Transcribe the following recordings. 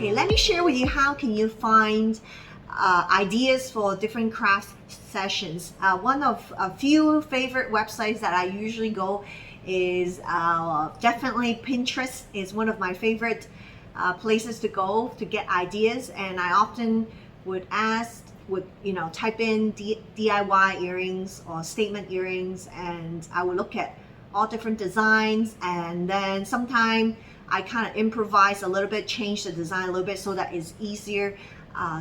Okay, let me share with you how can you find ideas for different craft sessions. One of a few favorite websites that I usually go is definitely Pinterest is one of my favorite places to go to get ideas, and I often would type in DIY earrings or statement earrings, and I would look at all different designs, and then sometimes I kind of improvise a little bit, change the design a little bit so that it's easier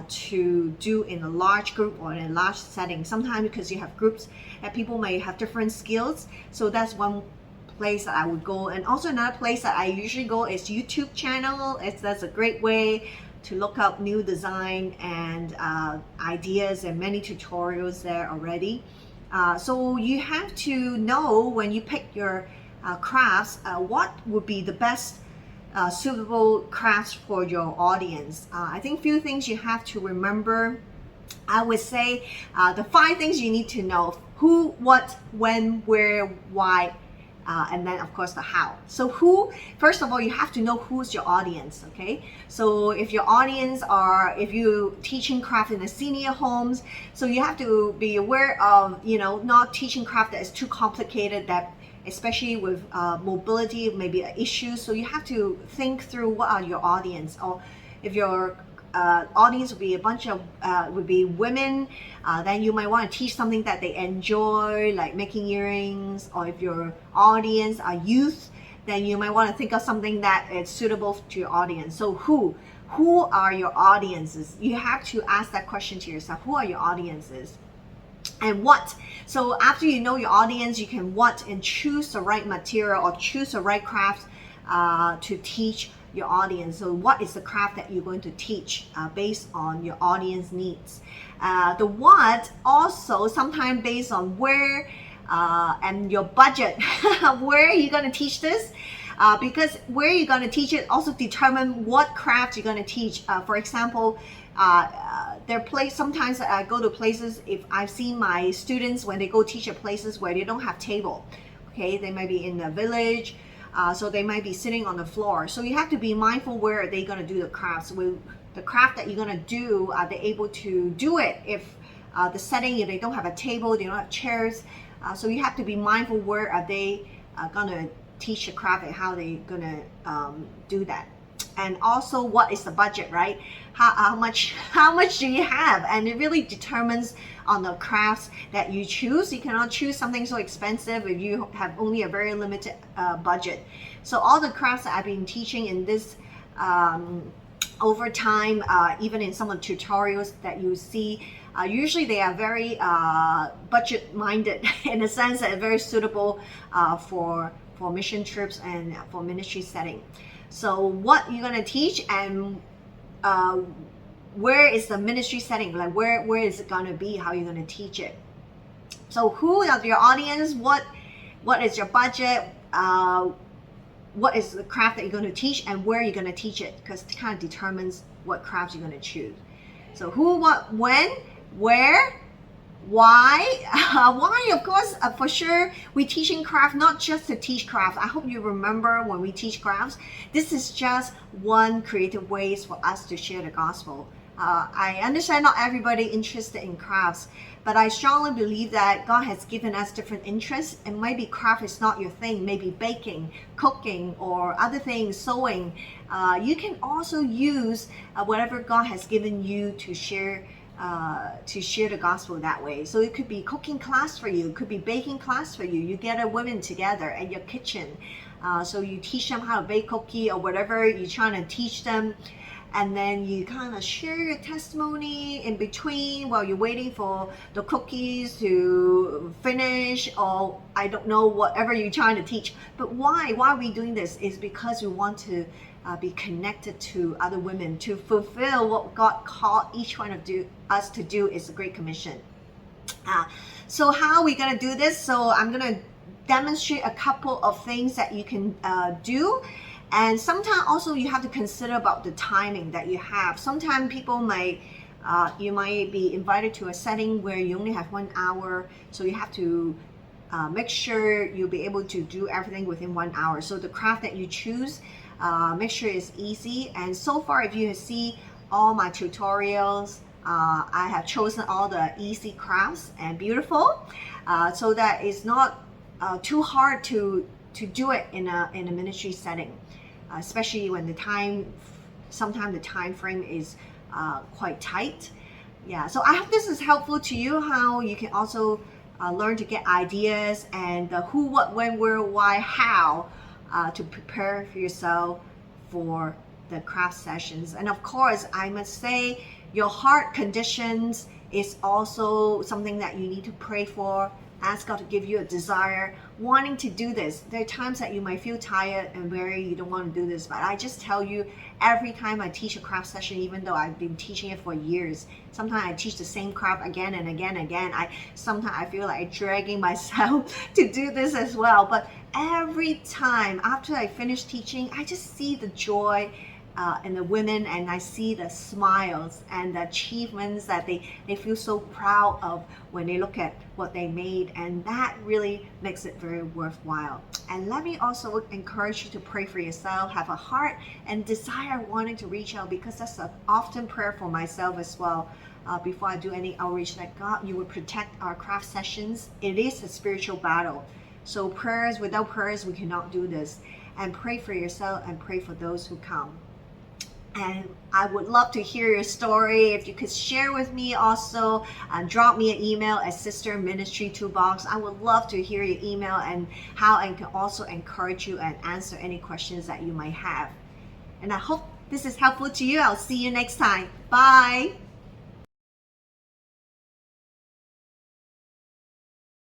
to do in a large group or in a large setting. Sometimes because you have groups and people may have different skills, so that's one place that I would go. And also another place that I usually go is YouTube channel. That's a great way to look up new design and ideas, and many tutorials there already. So you have to know when you pick your crafts what would be the best suitable crafts for your audience. I think few things you have to remember. I would say the 5 things you need to know: who, what, when, where, why, and then of course the how. So who, first of all, you have to know who's your audience. Okay, so if your audience are, if you teaching craft in the senior homes, so you have to be aware of, not teaching craft that is too complicated, that especially with mobility maybe an issue. So you have to think through what are your audience. Or if your audience would be a bunch of would be women, then you might want to teach something that they enjoy, like making earrings. Or if your audience are youth, then you might want to think of something that is suitable to your audience. So who are your audiences? You have to ask that question to yourself. Who are your audiences? And what? So after you know your audience, you can what and choose the right material or choose the right craft to teach your audience. So what is the craft that you're going to teach based on your audience needs? The what also sometimes based on where and your budget. Where are you going to teach this? Because where you're going to teach it also determine what craft you're going to teach. For example, sometimes I go to places, if I've seen my students when they go teach at places where they don't have table. Okay, they might be in the village, so they might be sitting on the floor. So you have to be mindful where are they going to do the crafts. With the craft that you're going to do, are they able to do it? If the setting, if they don't have a table, they don't have chairs, so you have to be mindful where are they going to teach the craft and how they're going to do that. And also, what is the budget, right? How much do you have? And it really determines on the crafts that you choose. You cannot choose something so expensive if you have only a very limited budget. So all the crafts that I've been teaching in this over time, even in some of the tutorials that you see, usually they are very budget minded in the sense that they're very suitable for mission trips and for ministry setting. So what you're going to teach, and where is the ministry setting, like where is it going to be, how you're going to teach it. So who is your audience, what is your budget, what is the craft that you're going to teach, and where you're going to teach it, because it kind of determines what crafts you're going to choose. So who, what, when, where, why? Why, of course, for sure, we're teaching craft not just to teach craft. I hope you remember when we teach crafts, this is just one creative ways for us to share the gospel. I understand not everybody interested in crafts, but I strongly believe that God has given us different interests, and maybe craft is not your thing, maybe baking, cooking, or other things, sewing. You can also use whatever God has given you to share the gospel that way. So it could be cooking class for you, it could be baking class for you. You get a women together at your kitchen, so you teach them how to bake cookie or whatever you're trying to teach them, and then you kind of share your testimony in between while you're waiting for the cookies to finish, or I don't know, whatever you're trying to teach. But why are we doing this? Is because we want to be connected to other women, to fulfill what God called each one of us to do, is the Great Commission. So how are we going to do this? So I'm going to demonstrate a couple of things that you can do. And sometimes also you have to consider about the timing that you have. Sometimes people might, you might be invited to a setting where you only have 1 hour, so you have to make sure you'll be able to do everything within 1 hour. So the craft that you choose, Make sure it's easy. And so far, if you see all my tutorials, I have chosen all the easy crafts and beautiful, so that it's not too hard to do it in a ministry setting, especially when sometimes the time frame is quite tight. Yeah, so I hope this is helpful to you, how you can also learn to get ideas and the who, what, when, where, why, how to prepare for yourself for the craft sessions. And of course, I must say, your heart conditions is also something that you need to pray for. Ask God to give you a desire, wanting to do this. There are times that you might feel tired and weary, you don't want to do this, but I just tell you, every time I teach a craft session, even though I've been teaching it for years, sometimes I teach the same craft again and again and again. Sometimes I feel like dragging myself to do this as well. But every time after I finish teaching, I just see the joy in the women, and I see the smiles and the achievements that they feel so proud of when they look at what they made, and that really makes it very worthwhile. And let me also encourage you to pray for yourself, have a heart and desire wanting to reach out, because that's an often prayer for myself as well. Before I do any outreach, that God, you would protect our craft sessions. It is a spiritual battle, so without prayers we cannot do this. And pray for yourself and pray for those who come. And I would love to hear your story. If you could share with me also, drop me an email at Sister Ministry Toolbox. I would love to hear your email and how I can also encourage you and answer any questions that you might have. And I hope this is helpful to you. I'll see you next time. Bye.